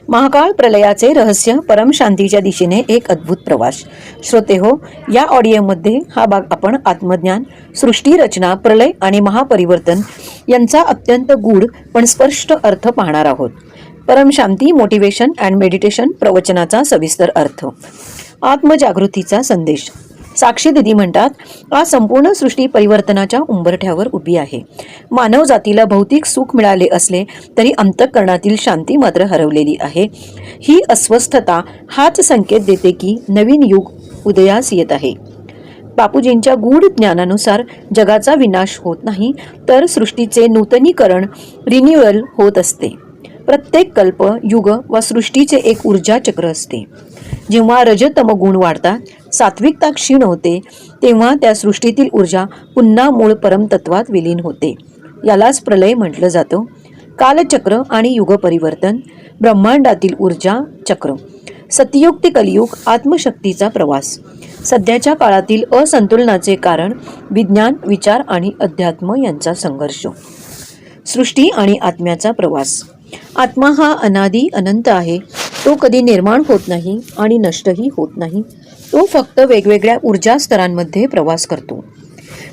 महाकाळ प्रलयाचे रहस्य परमशांतीच्या दिशेने एक अद्भुत प्रवास. श्रोते हो, या ऑडिओमध्ये हा भाग आपण आत्मज्ञान, सृष्टी रचना, प्रलय आणि महापरिवर्तन यांचा अत्यंत गूढ पण स्पष्ट अर्थ पाहणार आहोत. परमशांती मोटिवेशन अँड मेडिटेशन प्रवचनाचा सविस्तर अर्थ. आत्मजागृतीचा संदेश. साक्षी दिदी म्हणतात, आज संपूर्ण सृष्टी परिवर्तनाच्या उंबरठ्यावर उभी आहे. मानव जातीला भौतिक सुख मिळाले असले तरी अंतःकरणातील शांती मात्र हरवलेली आहे. ही अस्वस्थता हाच संकेत देते की नवीन युग उदयास येत आहे. बापूजींच्या गूढ ज्ञानानुसार जगाचा विनाश होत नाही, तर सृष्टीचे नूतनीकरण, रिन्युअल होत असते. प्रत्येक कल्प, युग व सृष्टीचे एक ऊर्जा चक्र असते. जेव्हा रजतम गुण वाढतात, सात्विकता क्षीण होते, तेव्हा त्या सृष्टीतील ऊर्जा पुन्हा मूळ परमतत्वात विलीन होते. यालाच प्रलय म्हटलं जातं. कालचक्र आणि युग परिवर्तन, ब्रह्मांडातील ऊर्जा चक्र, सतयुग ते कलियुग, आत्मशक्तीचा प्रवास. सध्याच्या काळातील असंतुलनाचे कारण विज्ञान, विचार आणि अध्यात्म यांचा संघर्ष. सृष्टी आणि आत्म्याचा प्रवास. आत्मा हा अनादी अनंत आहे. तो कधी निर्माण होत नाही आणि नष्टही होत नाही. तो फक्त वेगवेगळ्या ऊर्जा स्तरांमध्ये प्रवास करतो.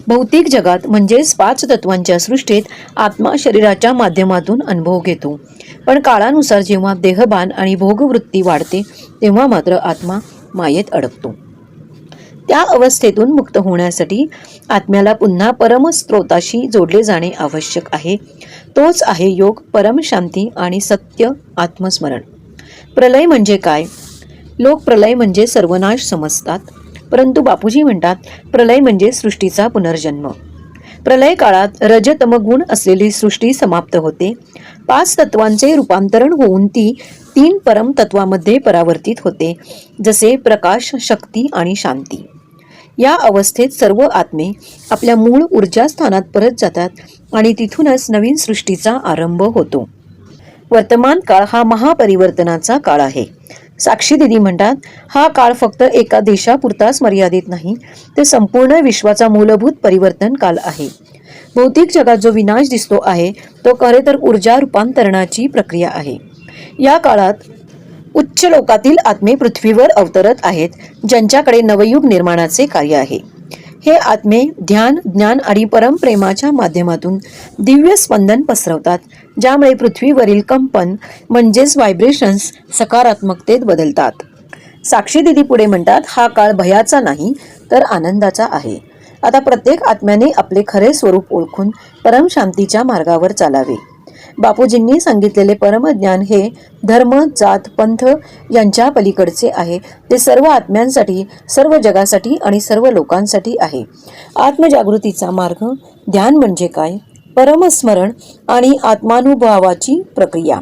भौतिक जगात म्हणजेच 5 तत्वांच्या सृष्टीत आत्मा शरीराच्या माध्यमातून अनुभव घेतो. पण काळानुसार जेव्हा देहभान आणि भोगवृत्ती वाढते, तेव्हा मात्र आत्मा मायेत अडकतो. त्या अवस्थेतून मुक्त होण्यासाठी आत्म्याला पुन्हा परमस्त्रोताशी जोडले जाणे आवश्यक आहे. तोच आहे योग, परमशांती आणि सत्य आत्मस्मरण. प्रलय म्हणजे काय? लोक प्रलय म्हणजे सर्वनाश समजतात, परंतु बापूजी म्हणतात प्रलय म्हणजे सृष्टीचा पुनर्जन्म. प्रलय काळात रजतमगुण असलेली सृष्टी समाप्त होते. 5 तत्वांचे रूपांतरण होऊन ती 3 परम तत्वामध्ये परावर्तित होते, जसे प्रकाश, शक्ती आणि शांती. या अवस्थेत सर्व आत्मे आपल्या मूळ ऊर्जा स्थानात परत जातात आणि तिथूनच नवीन सृष्टीचा आरंभ होतो. वर्तमान काळ हा महापरिवर्तनाचा काळ आहे. साक्षी दिदी म्हणतात, हा काळ फक्त एका देशापुरताच मर्यादित नाही, ते संपूर्ण विश्वाचा मूलभूत परिवर्तन काल आहे. भौतिक जगात जो विनाश दिसतो आहे, तो खरे तर ऊर्जा रूपांतरणाची प्रक्रिया आहे. या काळात उच्च लोकातील आत्मे पृथ्वीवर अवतरत आहेत, ज्यांच्याकडे नवयुग निर्माणाचे कार्य आहे. हे आत्मे ध्यान, ज्ञान आणि परमप्रेमाच्या माध्यमातून दिव्य स्पंदन पसरवतात, ज्यामुळे पृथ्वीवरील कंपन म्हणजेच व्हायब्रेशन्स सकारात्मकतेत बदलतात. साक्षी दिदी पुढे म्हणतात, हा काळ भयाचा नाही तर आनंदाचा आहे. आता प्रत्येक आत्म्याने आपले खरे स्वरूप ओळखून परमशांतीच्या मार्गावर चालावे. बापूजींनी सांगितलेले परमज्ञान हे धर्म, जात, पंथ यांच्या पलीकडचे आहे. ते सर्व आत्म्यांसाठी, सर्व जगासाठी आणि सर्व लोकांसाठी आहे. आत्मजागृतीचा मार्ग. ध्यान म्हणजे काय? परमस्मरण आणि आत्मानुभवाची प्रक्रिया.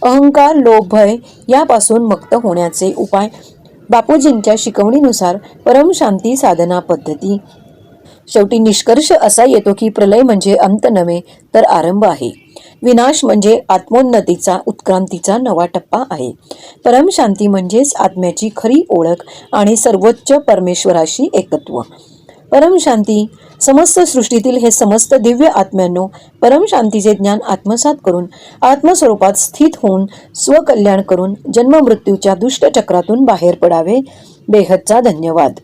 अहंकार, लोभ, भय यापासून मुक्त होण्याचे उपाय. बापूजींच्या शिकवणीनुसार परमशांती साधना पद्धती. शेवटी निष्कर्ष असा येतो की प्रलय म्हणजे अंत नव्हे तर आरंभ आहे. विनाश म्हणजे आत्मोन्नतीचा, उत्क्रांतीचा नवा टप्पा आहे. परमशांती म्हणजेच आत्म्याची खरी ओळख आणि सर्वोच्च परमेश्वराशी एकत्व. परमशांती. समस्त सृष्टीतील हे समस्त दिव्य आत्म्यांनो, परमशांतीचे ज्ञान आत्मसात करून आत्मस्वरूपात स्थित होऊन स्वकल्याण करून जन्ममृत्यूच्या दुष्ट चक्रातून बाहेर पडावे. बेहदचा धन्यवाद.